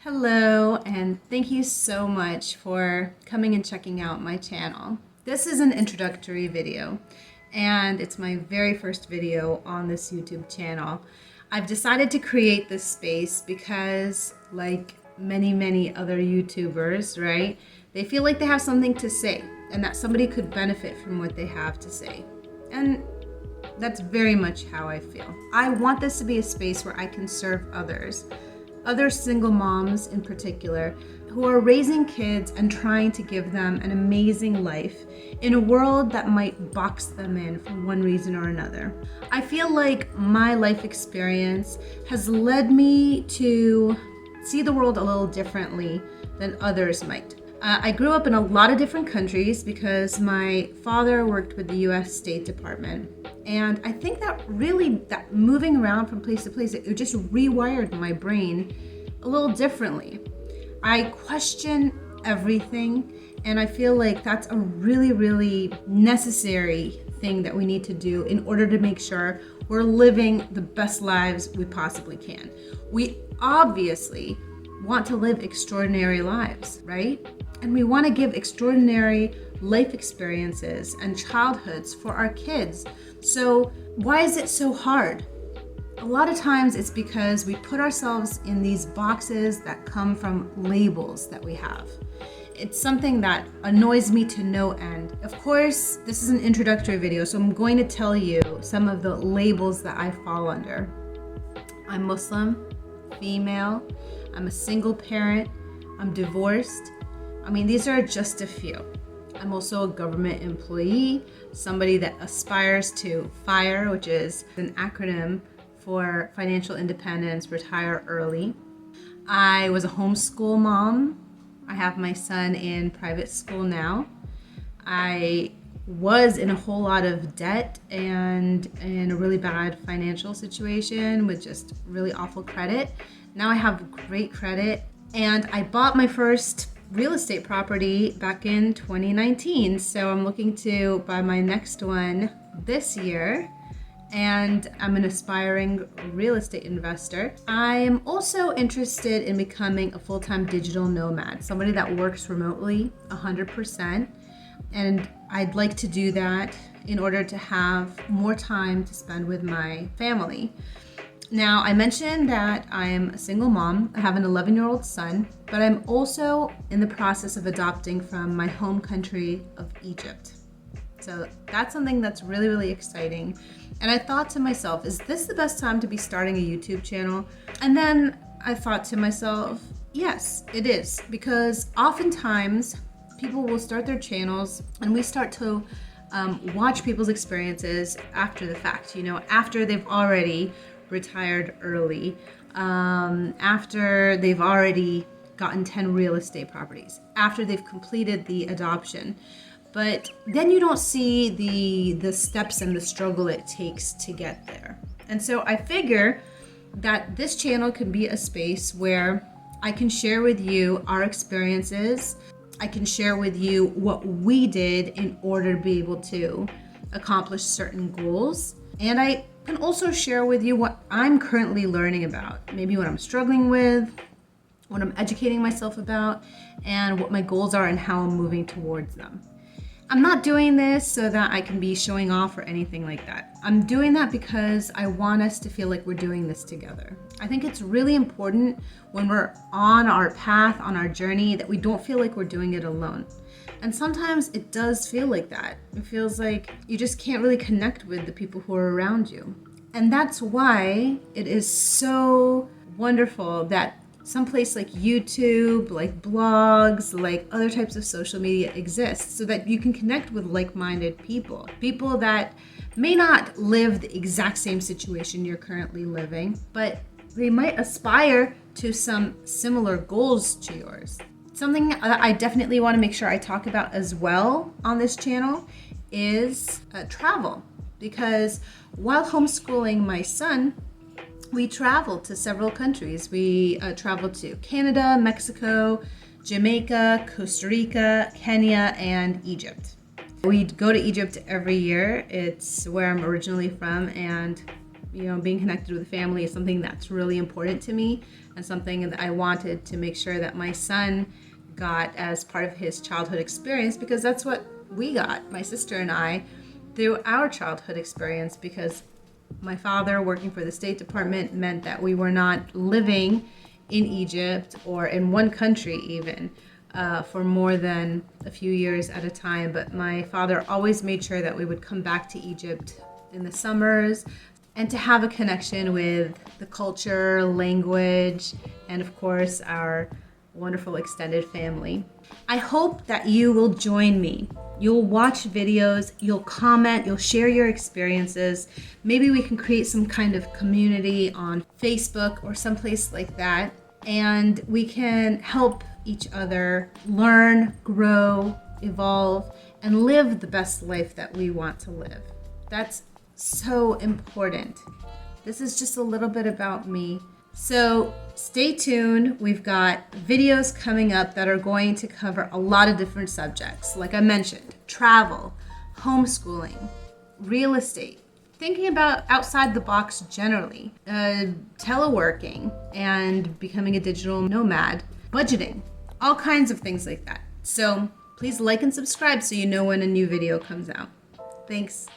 Hello, and thank you so much for coming and checking out my channel. This is an introductory video, and it's my very first video on this YouTube channel. I've decided to create this space because, like many other YouTubers, right, they feel like they have something to say and that somebody could benefit from what they have to say. And that's very much how I feel. I want this to be a space where I can serve others, other single moms in particular, who are raising kids and trying to give them an amazing life in a world that might box them in for one reason or another. I feel like my life experience has led me to see the world a little differently than others might. I grew up in a lot of different countries because my father worked with the US State Department. And I think that moving around from place to place, it just rewired my brain a little differently. I question everything, and I feel like that's a really necessary thing that we need to do in order to make sure we're living the best lives we possibly can. We obviously want to live extraordinary lives, right? And we want to give extraordinary life experiences and childhoods for our kids. So why is it so hard? A lot of times it's because we put ourselves in these boxes that come from labels that we have. It's something that annoys me to no end. Of course, this is an introductory video, so I'm going to tell you some of the labels that I fall under. I'm Muslim, female, I'm a single parent, I'm divorced. I mean, these are just a few. I'm also a government employee, somebody that aspires to FIRE, which is an acronym for financial independence, retire early. I was a homeschool mom. I have my son in private school now. I was in a whole lot of debt and in a really bad financial situation with just really awful credit. Now I have great credit, and I bought my first real estate property back in 2019. So I'm looking to buy my next one this year, and I'm an aspiring real estate investor. I'm also interested in becoming a full-time digital nomad, somebody that works remotely 100%. And I'd like to do that in order to have more time to spend with my family. Now, I mentioned that I'm a single mom. I have an 11-year-old son, but I'm also in the process of adopting from my home country of Egypt. So that's something that's really exciting. And I thought to myself, is this the best time to be starting a YouTube channel? And then I thought to myself, yes, it is, because oftentimes people will start their channels and we start to watch people's experiences after the fact, after they've already retired early, after they've already gotten 10 real estate properties, after they've completed the adoption. But then you don't see the steps and the struggle it takes to get there. And so I figure that this channel can be a space where I can share with you our experiences. I can share with you what we did in order to be able to accomplish certain goals. And I can also share with you what I'm currently learning about, maybe what I'm struggling with, what I'm educating myself about, and what my goals are and how I'm moving towards them. I'm not doing this so that I can be showing off or anything like that. I'm doing that because I want us to feel like we're doing this together. I think it's really important when we're on our path, on our journey, that we don't feel like we're doing it alone. And sometimes it does feel like that. It feels like you just can't really connect with the people who are around you. And that's why it is so wonderful that someplace like YouTube, like blogs, like other types of social media exists, so that you can connect with like-minded people that may not live the exact same situation you're currently living, but they might aspire to some similar goals to yours. Something that I definitely want to make sure I talk about as well on this channel is travel, because while homeschooling my son, we traveled to several countries. We traveled to Canada, Mexico, Jamaica, Costa Rica, Kenya, and Egypt. We go to Egypt every year. It's where I'm originally from, and being connected with family is something that's really important to me. and something that I wanted to make sure that my son got as part of his childhood experience, because that's what we got, my sister and I, through our childhood experience, because my father working for the State Department meant that we were not living in Egypt or in one country even for more than a few years at a time. But my father always made sure that we would come back to Egypt in the summers and to have a connection with the culture, language, and of course our wonderful extended family. I hope that you will join me. You'll watch videos, you'll comment, you'll share your experiences. Maybe we can create some kind of community on Facebook or someplace like that, and we can help each other learn, grow, evolve, and live the best life that we want to live. That's so important. This is just a little bit about me. So stay tuned. We've got videos coming up that are going to cover a lot of different subjects. Like I mentioned, travel, homeschooling, real estate, thinking about outside the box generally, teleworking and becoming a digital nomad, budgeting, all kinds of things like that. So please like and subscribe so you know when a new video comes out. Thanks.